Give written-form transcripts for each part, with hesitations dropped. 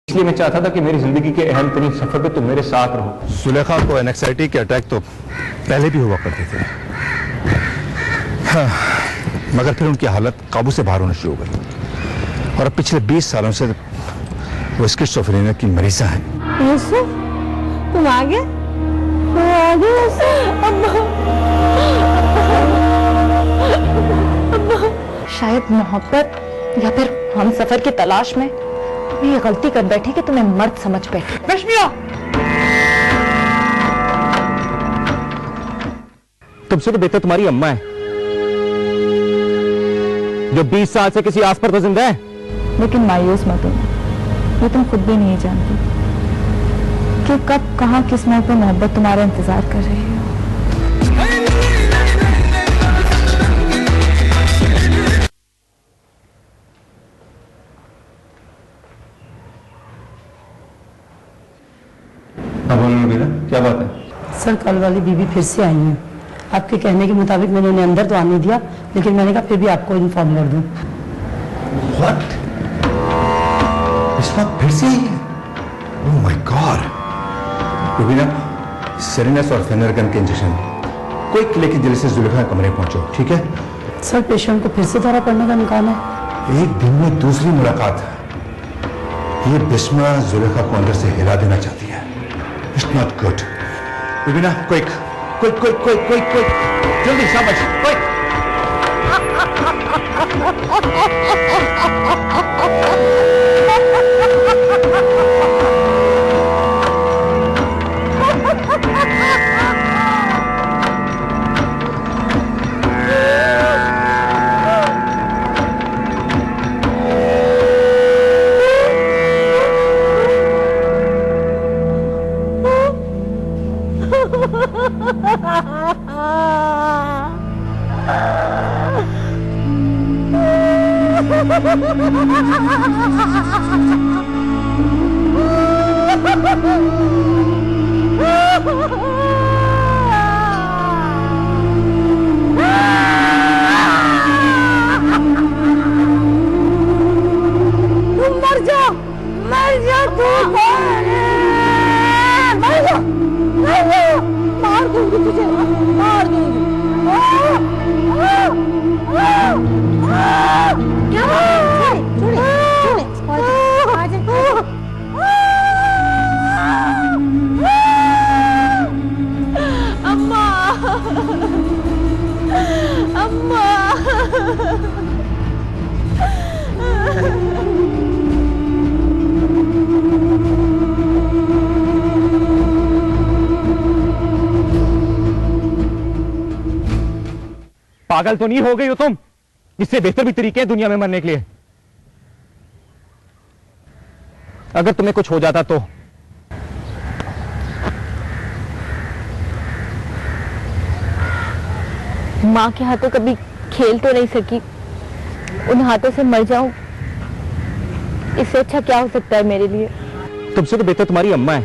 इसलिए मैं चाहता था कि मेरी जिंदगी के अहम तरीन सफर पे तुम मेरे साथ रहो। सुलेखा को एनेक्साइटी के अटैक तो पहले भी हुआ करते थे, हाँ, मगर फिर उनकी हालत काबू से बाहर होना शुरू हो गई और अब पिछले 20 सालों से वो स्किज़ोफ्रेनिया की मरीजा हैं। यूसुफ, तुम आ गए? शायद मोहब्बत या फिर हम सफर की तलाश में मैं ये गलती कर बैठी कि तुम्हें मर्द समझ बैठी। रश्मिया, तुमसे तो बेहतर तुम्हारी अम्मा है जो 20 साल से किसी आस पर तो जिंदा है। लेकिन मायूस मत हो, ये तुम खुद भी नहीं जानती कि कब कहां किस मोड़ पर मोहब्बत तुम्हारा इंतजार कर रही है। क्या बात है? सर, कल वाली बीबी फिर से आई है। आपके कहने के मुताबिक मैंने उन्हें अंदर तो आने दिया, लेकिन मैंने कहा फिर भी आपको इन्फॉर्म कर दूं। What? इस वक्त फिर से आई है? Oh my God! रुबीना, सेरेनस और फेनरगन के इंजेक्शन क्विक लेके जल्दी से जुलेखा के कमरे पहुंचो, ठीक है? सर, पेशेंट को फिर से धरा पड़ने का इम्कान है। एक दिन में दूसरी मुलाकात है। ये बिस्मा जुलेखा को अंदर से हिला देना चाहती है। It's not good. Rubina, quick, जल्दी, शाबाश, क्विक। पागल तो नहीं हो गई हो तुम? इससे बेहतर भी तरीके हैं दुनिया में मरने के लिए। अगर तुम्हें कुछ हो जाता तो? माँ के हाथों कभी खेल तो नहीं सकी, उन हाथों से मर जाऊं, इससे अच्छा क्या हो सकता है मेरे लिए? तुमसे तो बेहतर तुम्हारी अम्मा है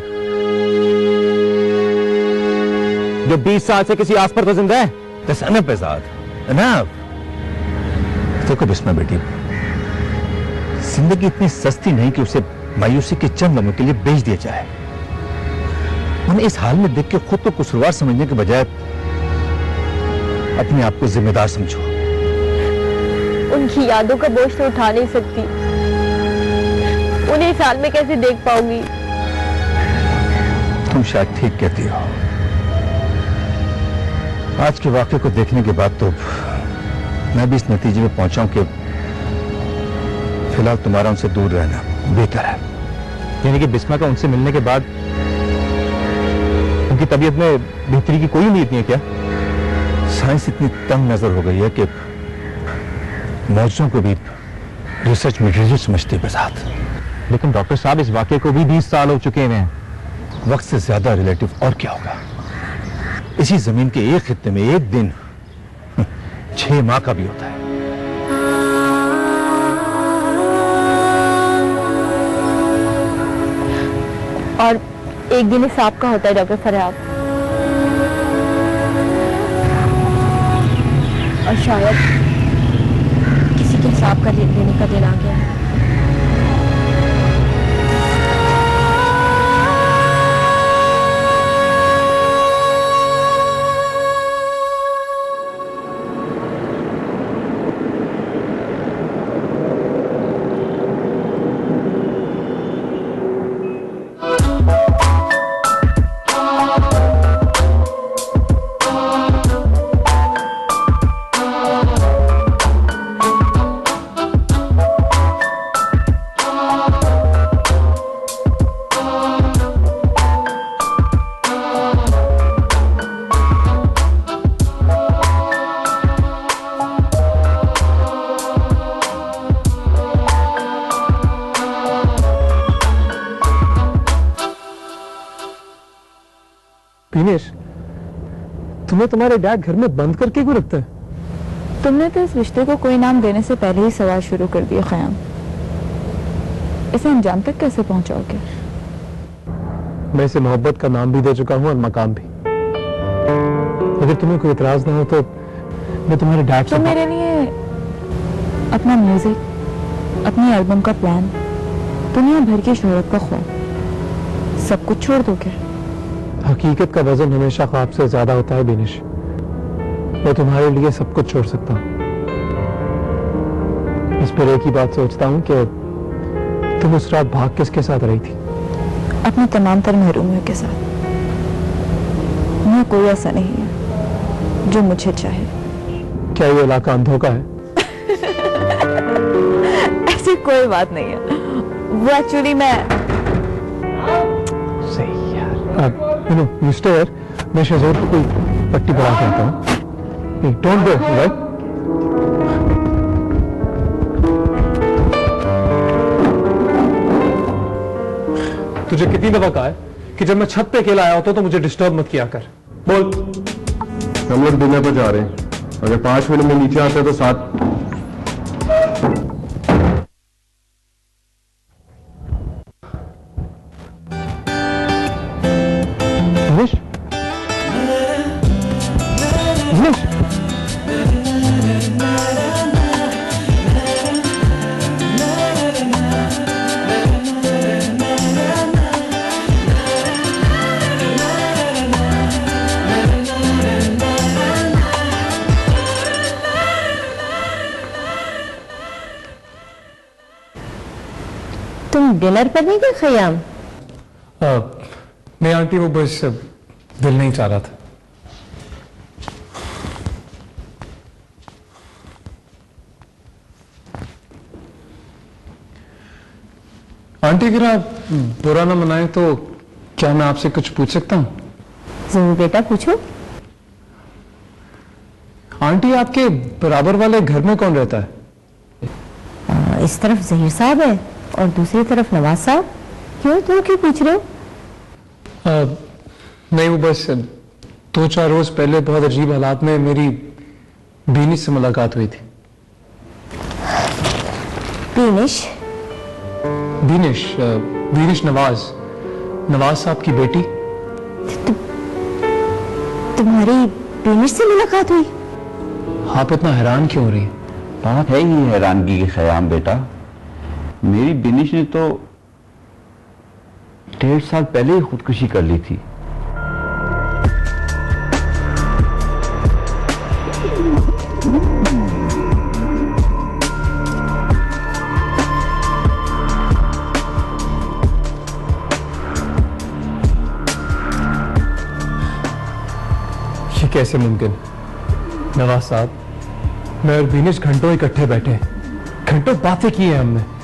जो 20 साल से किसी आस पर तो जिंदा है। देखो बिस्मा बेटी, जिंदगी इतनी सस्ती नहीं कि उसे मायूसी के चंद लम्हों के लिए बेच दिया जाए। उन्हें इस हाल में देख के खुद को कसूरवार समझने के बजाय अपने आप को जिम्मेदार समझो। उनकी यादों का बोझ तो उठा नहीं सकती, उन्हें इस हाल में कैसे देख पाऊंगी? तुम शायद ठीक कहती हो। आज के वाक़े को देखने के बाद तो मैं भी इस नतीजे में पहुंचा हूं कि फिलहाल तुम्हारा उनसे दूर रहना बेहतर है। यानी कि बिस्मा का उनसे मिलने के बाद उनकी तबीयत में बेहतरी की कोई उम्मीद नहीं है क्या? साइंस इतनी तंग नजर हो गई है कि मौजों को भी रिसर्च मटेरियल समझती है साथ। लेकिन डॉक्टर साहब, इस वाक़े को भी 20 साल हो चुके हैं। वक्त से ज्यादा रिलेटिव और क्या होगा? इसी जमीन के एक खित्ते में एक दिन 6 माह का भी होता है। और एक दिन इस सांप का होता है डॉक्टर फरहाद, और शायद किसी के हिसाब का लेने का दिन आ गया है। दिनेश, तुम्हें तुम्हारे डैड घर में बंद करके क्यों रखता है? तुमने तो इस रिश्ते को कोई नाम देने से पहले ही सवाल शुरू कर दिया ख़याम। इसे अंजाम तक कैसे पहुंचाओगे? मैं इसे मोहब्बत का नाम भी दे चुका हूं और मकाम भी। अगर तुम्हें कोई इतराज ना हो तो मैं तुम्हारे डैड से तो मेरे लिए अपना म्यूजिक, अपनी एल्बम का प्लान, दुनिया भर की शोहरत का ख्वाब, सब कुछ छोड़ दोगे? हकीकत का वजन हमेशा ख्वाब से ज्यादा होता है बिनिश। मैं तुम्हारे लिए सब कुछ छोड़ सकता हूं। इस पर एक ही बात सोचता हूं कि तुम उस रात भाग किसके साथ रही थी? अपनी तमाम तर महरूमियों के साथ। मैं कोई ऐसा नहीं है जो मुझे चाहे। क्या ये इलाका अंधों का है? ऐसी कोई बात नहीं है। वो एक्चुअली मैं सही यार। यू स्टे हियर, मैं शहजोर को कोई पट्टी बढ़ा के आता हूं। Don't go, right? तुझे कितनी दफा कहा है कि जब मैं छत पे अकेला आया होता तो मुझे डिस्टर्ब मत किया कर। बोल। हम लोग डिनर पर जा रहे हैं, अगर 5 मिनट में नीचे आते हैं तो 7। दिनेश, दिनेश, तुम डिनर पर नहीं गए ख़याम? नहीं आंटी, वो बस दिल नहीं चाह रहा था। आंटी अगर आप बुरा ना मनाएं तो क्या मैं आपसे कुछ पूछ सकता हूं? जरूर बेटा, पूछो। आंटी, आपके बराबर वाले घर में कौन रहता है? इस तरफ जहीर साहब है और दूसरी तरफ नवाज साहब। क्यों, तुम क्यों पूछ रहे हो? नहीं, वो बस 2-4 रोज पहले बहुत अजीब हालात में मेरी बीनिश से मुलाकात हुई थी। बीनिश? बीनिश नवाज साहब की बेटी। तुम्हारी बीनिश से मुलाकात हुई? आप इतना हैरान क्यों हो रही हैं? बात है ही हैरानगी की ख़याम बेटा। मेरी बिनिश ने तो 1.5 साल पहले ही खुदकुशी कर ली थी। ये कैसे मुमकिन? नवाज साहब, मैं और बीनिश घंटों इकट्ठे बैठे, घंटों बातें की हैं हमने।